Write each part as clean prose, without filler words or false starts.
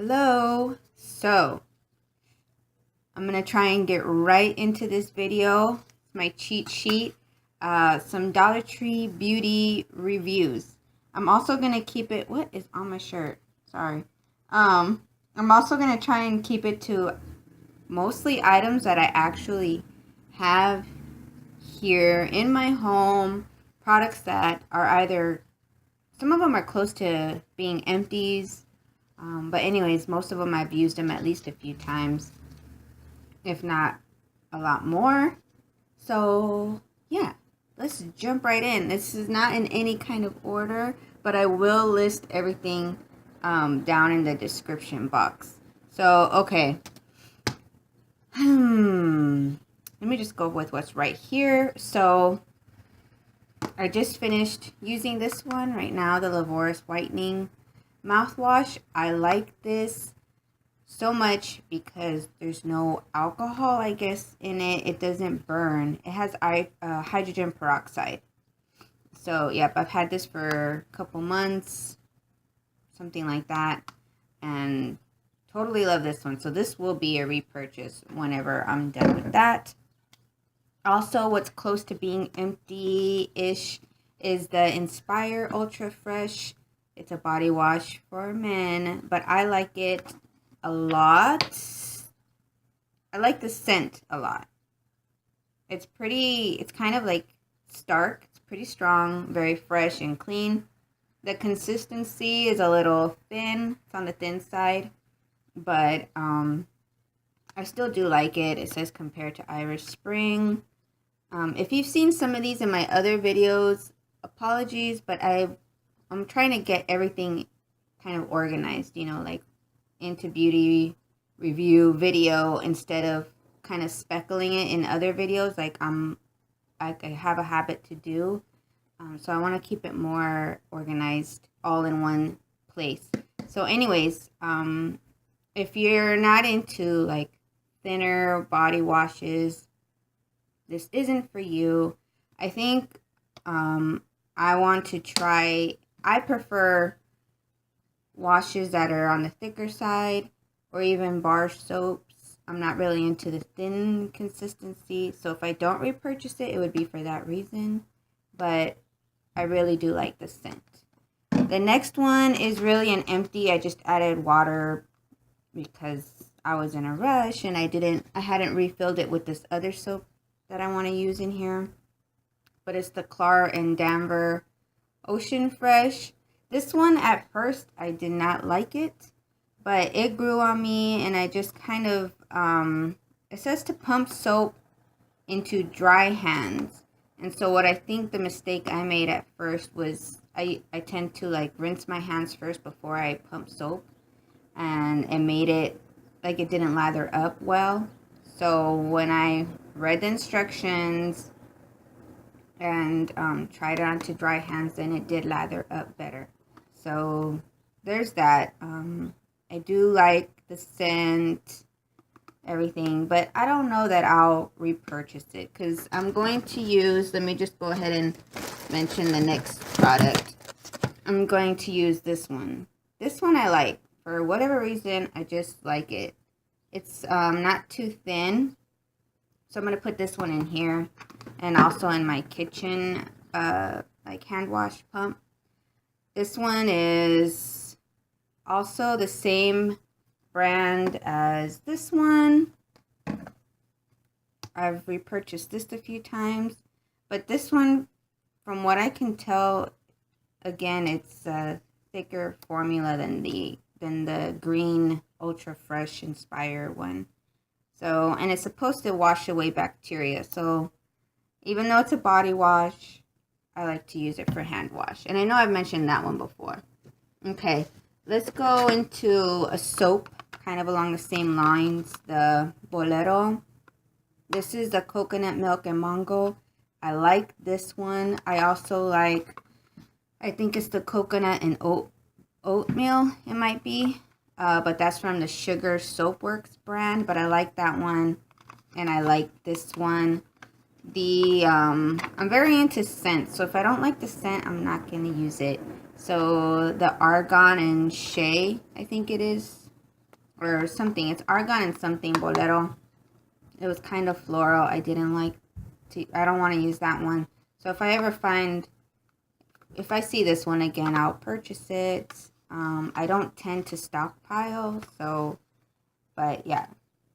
Hello. So, I'm going to try and get right into this video. It's my cheat sheet. Some Dollar Tree beauty reviews. I'm also going to keep it... What is on my shirt? Sorry. I'm also going to try and keep it to mostly items that I actually have here in my home. Products that are either... Some of them are close to being empties. But anyways, most of them I've used them at least a few times, if not a lot more. So yeah, let's jump right in. This is not in any kind of order, but I will list everything down in the description box. So, okay. Let me just go with what's right here. So, I just finished using this one right now, the Lavoris Whitening Mouthwash. I like this so much because there's no alcohol, I guess, in it. It doesn't burn. It has hydrogen peroxide. So, yep, I've had this for a couple months, something like that, and totally love this one. So this will be a repurchase whenever I'm done with that. Also, what's close to being empty-ish is the Inspire Ultra Fresh. It's a body wash for men, but I like it a lot. I like the scent a lot. It's kind of like stark. It's pretty strong, very fresh and clean. The consistency is a little thin. It's on the thin side, but I still do like it. It says compared to Irish Spring. If you've seen some of these in my other videos, apologies, but I'm trying to get everything kind of organized, like into beauty review video instead of kind of speckling it in other videos like I have a habit to do. So I want to keep it more organized all in one place. So anyways, if you're not into like thinner body washes, this isn't for you. I think I want to try... I prefer washes that are on the thicker side or even bar soaps. I'm not really into the thin consistency. So if I don't repurchase it, it would be for that reason. But I really do like the scent. The next one is really an empty. I just added water because I was in a rush and I hadn't refilled it with this other soap that I want to use in here. But it's the Klar and Danver Ocean Fresh. This one at first I did not like it, but it grew on me and I just kind of it says to pump soap into dry hands. And so what I think the mistake I made at first was I tend to like rinse my hands first before I pump soap, and it made it like it didn't lather up well. So when I read the instructions and tried it onto dry hands, then it did lather up better. So there's that. I do like the scent, everything, but I don't know that I'll repurchase it because I'm going to use... Let me just go ahead and mention the next product. I'm going to use this one. This one I like. For whatever reason, I just like it. It's not too thin. So I'm going to put this one in here and also in my kitchen like hand wash pump. This one is also the same brand as this one. I've repurchased this a few times, but this one, from what I can tell, again, it's a thicker formula than the green Ultra Fresh Inspire one. So, and it's supposed to wash away bacteria. So, even though it's a body wash, I like to use it for hand wash. And I know I've mentioned that one before. Okay, let's go into a soap, kind of along the same lines, the Bolero. This is the coconut milk and mango. I like this one. I also like, I think it's the coconut and oatmeal, it might be. But that's from the Sugar Soapworks brand. But I like that one. And I like this one. I'm very into scent. So if I don't like the scent, I'm not going to use it. So the Argan and Shea, I think it is. or something. It's argan and something, Bolero. It was kind of floral. I didn't like to, I don't want to use that one. So if I ever find, if I see this one again, I'll purchase it. I don't tend to stockpile, so, but yeah,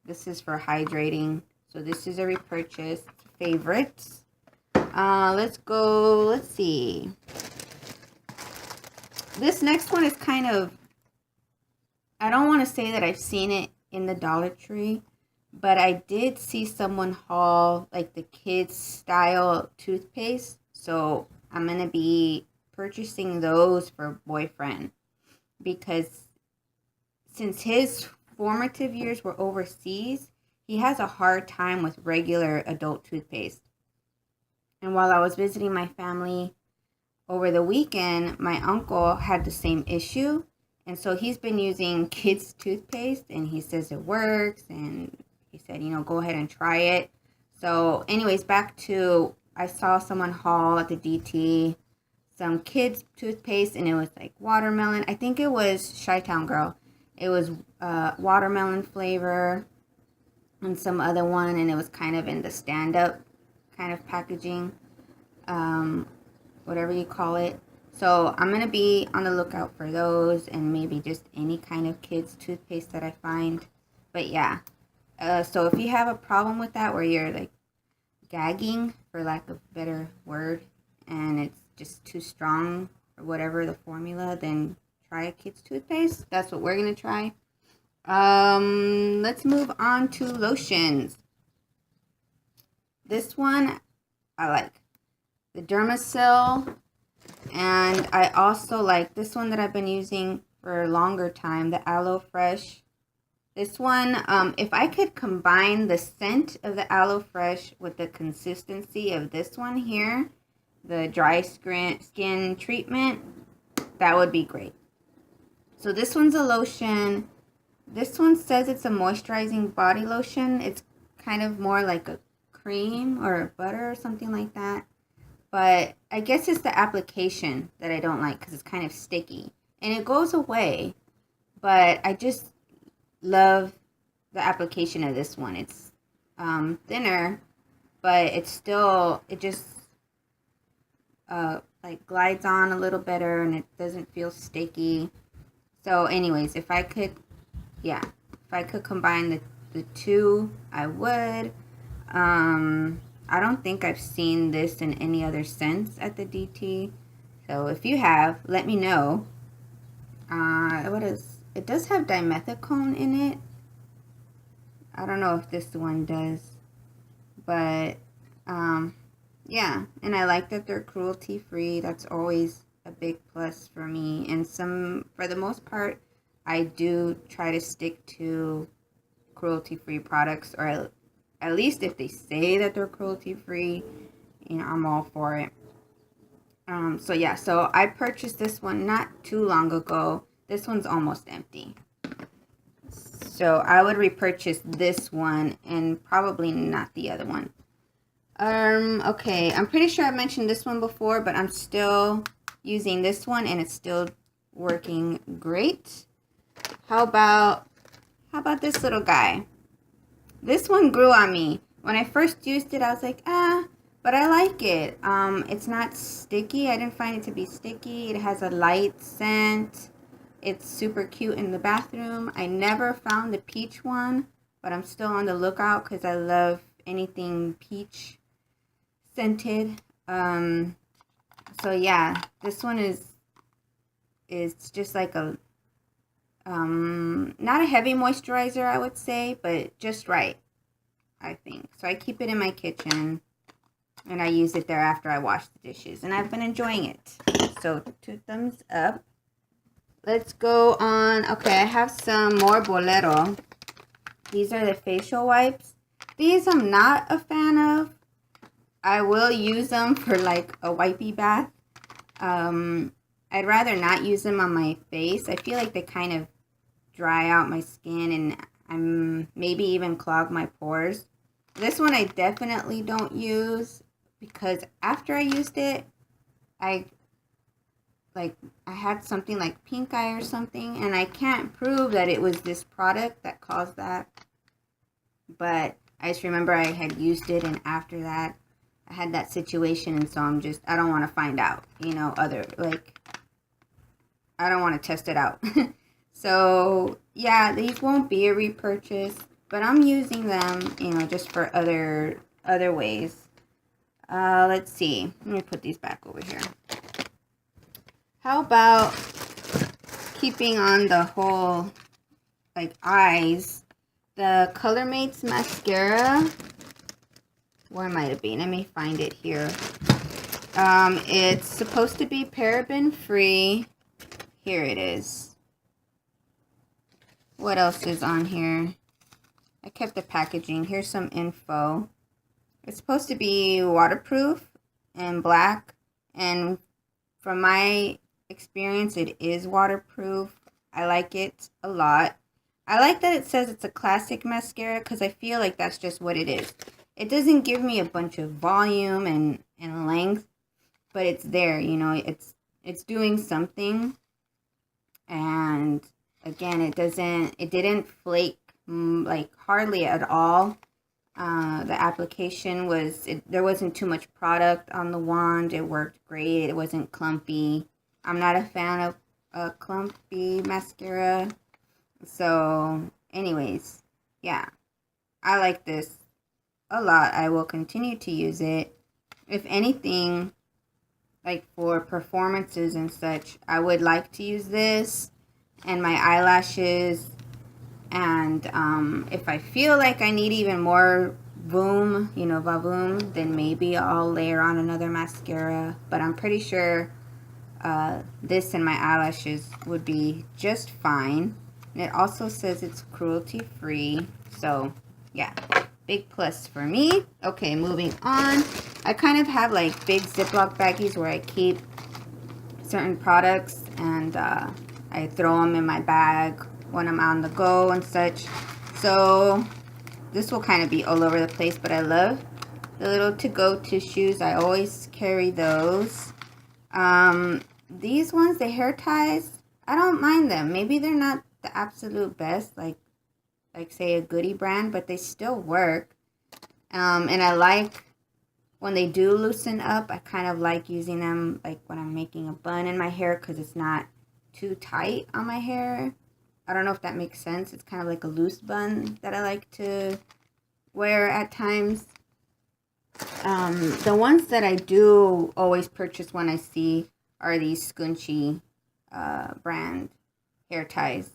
this is for hydrating. So this is a repurchase favorite. Let's go, let's see. This next one is kind of, I don't want to say that I've seen it in the Dollar Tree, but I did see someone haul like the kids style toothpaste. So I'm going to be purchasing those for boyfriend, because since his formative years were overseas, he has a hard time with regular adult toothpaste. And while I was visiting my family over the weekend, my uncle had the same issue. And so he's been using kids' toothpaste, and he says it works. And he said, you know, go ahead and try it. So anyways, back to, I saw someone haul at the DT some kids' toothpaste, and it was like watermelon. I think it was Chi-Town Girl. It was watermelon flavor and some other one, and it was kind of in the stand-up kind of packaging, whatever you call it. So I'm going to be on the lookout for those, and maybe just any kind of kids toothpaste that I find. But yeah, so if you have a problem with that, where you're like gagging, for lack of a better word, and it's just too strong or whatever the formula, then try a kids toothpaste. That's what we're going to try. Let's move on to lotions. This one I like, the Dermasil. And I also like this one that I've been using for a longer time, the Aloe Fresh. This one, if I could combine the scent of the Aloe Fresh with the consistency of this one here, the dry skin treatment, that would be great. So this one's a lotion. This one says it's a moisturizing body lotion. It's kind of more like a cream or a butter or something like that. But I guess it's the application that I don't like, because it's kind of sticky. And it goes away. But I just love the application of this one. It's thinner, but it's still, it just like glides on a little better, and it doesn't feel sticky. So anyways, if I could, yeah, if I could combine the two, I would. I don't think I've seen this in any other scents at the DT. So if you have, let me know. What is, it does have dimethicone in it. I don't know if this one does. But, yeah. And I like that they're cruelty free. That's always a big plus for me. And for the most part, I do try to stick to cruelty free products, or at least if they say that they're cruelty-free, you know, I'm all for it. So yeah, so I purchased this one not too long ago. This one's almost empty. So I would repurchase this one and probably not the other one. Okay, I'm pretty sure I mentioned this one before, but I'm still using this one, and it's still working great. How about this little guy? This one grew on me. When I first used it, I was like, but I like it. It's not sticky. I didn't find it to be sticky. It has a light scent. It's super cute in the bathroom. I never found the peach one, but I'm still on the lookout because I love anything peach scented. So yeah, this one is just like a not a heavy moisturizer, I would say, but just right, I think. So I keep it in my kitchen, and I use it there after I wash the dishes, and I've been enjoying it. So 2 thumbs up. Let's go on. Okay, I have some more Bolero. These are the facial wipes. These I'm not a fan of. I will use them for like a wipey bath. I'd rather not use them on my face. I feel like they kind of dry out my skin, and I'm maybe even clog my pores. This one I definitely don't use, because after I used it, I like, I had something like pink eye or something, and I can't prove that it was this product that caused that, but I just remember I had used it, and after that I had that situation, and so I don't want to find out, you know, I don't want to test it out. So yeah, these won't be a repurchase, but I'm using them, you know, just for other ways. Let's see, let me put these back over here. How about keeping on the whole, like, eyes, the Colormates mascara. Where might it be? Let me find it here. It's supposed to be paraben free. Here it is. What else is on here? I kept the packaging. Here's some info. It's supposed to be waterproof and black, and from my experience, it is waterproof. I like it a lot. I like that it says it's a classic mascara, because I feel like that's just what it is. It doesn't give me a bunch of volume and length, but it's there, you know, it's doing something. And again, it didn't flake, like, hardly at all. The application there wasn't too much product on the wand. It worked great. It wasn't clumpy. I'm not a fan of clumpy mascara. So anyways, yeah, I like this a lot. I will continue to use it. If anything, like for performances and such, I would like to use this and my eyelashes. And if I feel like I need even more boom, you know, va-voom, then maybe I'll layer on another mascara. But I'm pretty sure this and my eyelashes would be just fine. And it also says it's cruelty free. So yeah, big plus for me. Okay, moving on. I kind of have like big Ziploc baggies where I keep certain products, and I throw them in my bag when I'm on the go and such. So this will kind of be all over the place, but I love the little to-go tissues. I always carry those. These ones, the hair ties, I don't mind them. Maybe they're not the absolute best, like say a Goody brand, but they still work. And I like when they do loosen up. I kind of like using them like when I'm making a bun in my hair, because it's not too tight on my hair. I don't know if that makes sense. It's kind of like a loose bun that I like to wear at times. The ones that I do always purchase when I see are these Scunci brand hair ties.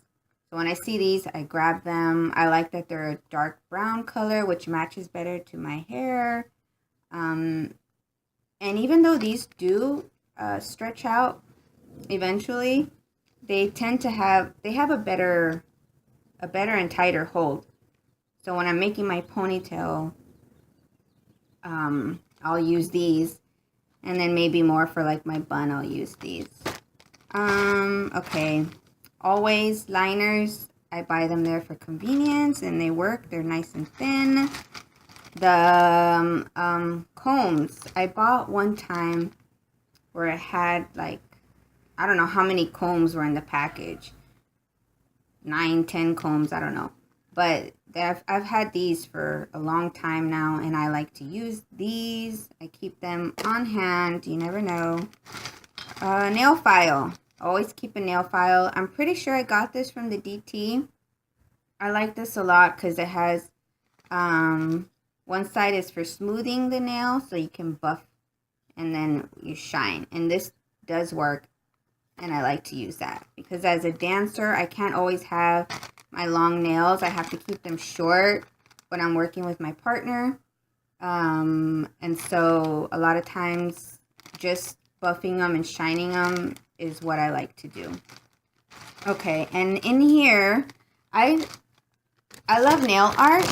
So when I see these, I grab them. I like that they're a dark brown color, which matches better to my hair. And even though these do stretch out eventually, they tend to have a better and tighter hold. So when I'm making my ponytail, I'll use these, and then maybe more for like my bun, I'll use these. Okay, always liners. I buy them there for convenience, and they work. They're nice and thin. The combs, I bought one time where it had like, I don't know how many combs were in the package. 9, 10 combs, I don't know. But I've had these for a long time now, and I like to use these. I keep them on hand. You never know. Nail file. Always keep a nail file. I'm pretty sure I got this from the DT. I like this a lot because it has, one side is for smoothing the nail, so you can buff and then you shine. And this does work, and I like to use that because as a dancer, I can't always have my long nails. I have to keep them short when I'm working with my partner. And so a lot of times just buffing them and shining them is what I like to do. Okay, and in here, I love nail art.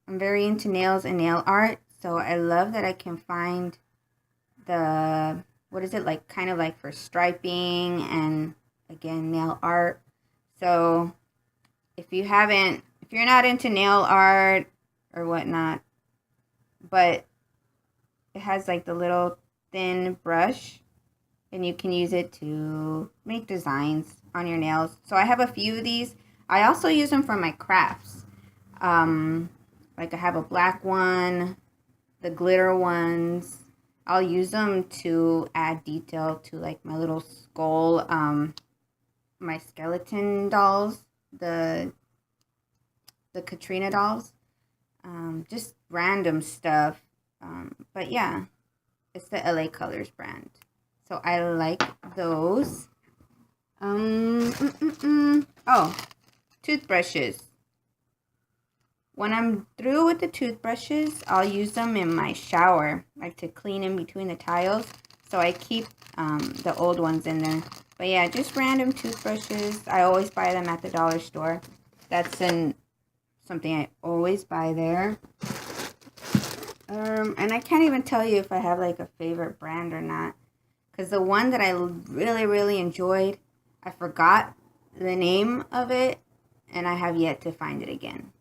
I'm very into nails and nail art. So I love that I can find the, what is it, like kind of like for striping and again, nail art. So if you're not into nail art or whatnot, but it has like the little thin brush, and you can use it to make designs on your nails. So I have a few of these. I also use them for my crafts. Like I have a black one, the glitter ones. I'll use them to add detail to like my little skull, my skeleton dolls, the Katrina dolls. Just random stuff. But yeah, it's the LA Colors brand. So I like those. Oh, toothbrushes. When I'm through with the toothbrushes, I'll use them in my shower, like to clean in between the tiles. So I keep the old ones in there. But yeah, just random toothbrushes. I always buy them at the dollar store. That's something I always buy there. And I can't even tell you if I have like a favorite brand or not. Because the one that I really, really enjoyed, I forgot the name of it. And I have yet to find it again.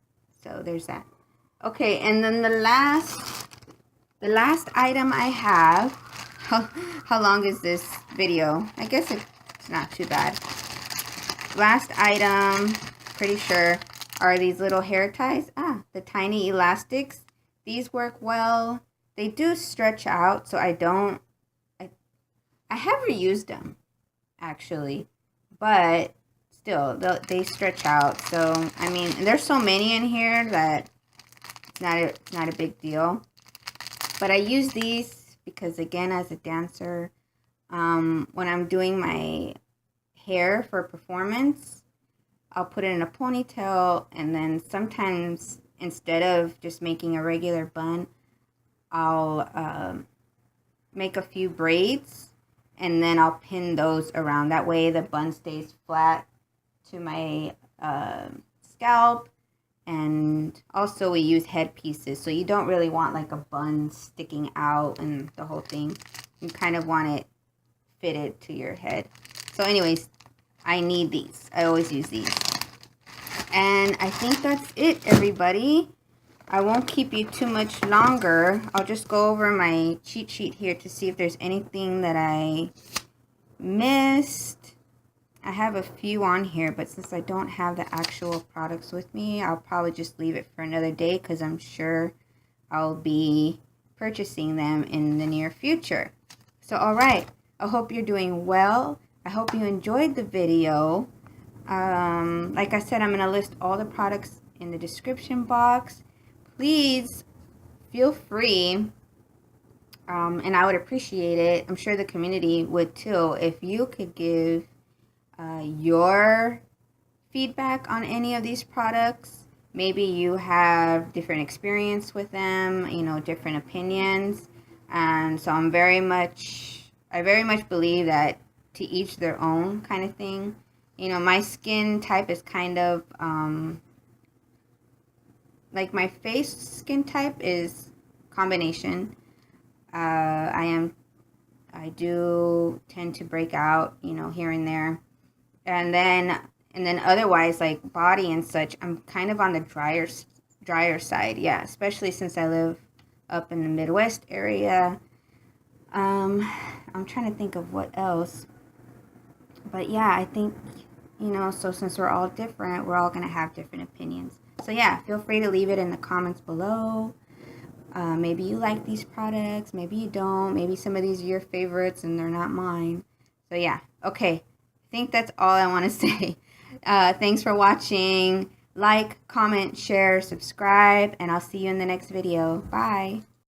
So there's that. Okay, and then the last item I have. How long is this video? I guess it's not too bad. Last item, pretty sure, are these little hair ties. The tiny elastics. These work well. They do stretch out, so I have reused them, actually. But still, they stretch out. So, I mean, there's so many in here that it's not a big deal. But I use these because, again, as a dancer, when I'm doing my hair for performance, I'll put it in a ponytail, and then sometimes instead of just making a regular bun, I'll make a few braids, and then I'll pin those around. That way the bun stays flat to my scalp. And also we use headpieces, so you don't really want like a bun sticking out and the whole thing. You kind of want it fitted to your head. So anyways, I need these. I always use these. And I think that's it, everybody. I won't keep you too much longer. I'll just go over my cheat sheet here to see if there's anything that I missed. I have a few on here, but since I don't have the actual products with me, I'll probably just leave it for another day because I'm sure I'll be purchasing them in the near future. So, alright. I hope you're doing well. I hope you enjoyed the video. Like I said, I'm going to list all the products in the description box. Please feel free, and I would appreciate it. I'm sure the community would too, if you could give your feedback on any of these products. Maybe you have different experience with them, you know, different opinions. And so I very much believe that to each their own kind of thing. You know, my skin type is kind of, like my face skin type is combination. I do tend to break out, you know, here and there. And then otherwise, like body and such, I'm kind of on the drier side. Yeah, especially since I live up in the Midwest area. I'm trying to think of what else. But yeah, I think, you know, so since we're all different, we're all going to have different opinions. So yeah, feel free to leave it in the comments below. Maybe you like these products, maybe you don't. Maybe some of these are your favorites and they're not mine. So yeah, okay. I think that's all I want to say. Thanks for watching. Like, comment, share, subscribe, and I'll see you in the next video. Bye.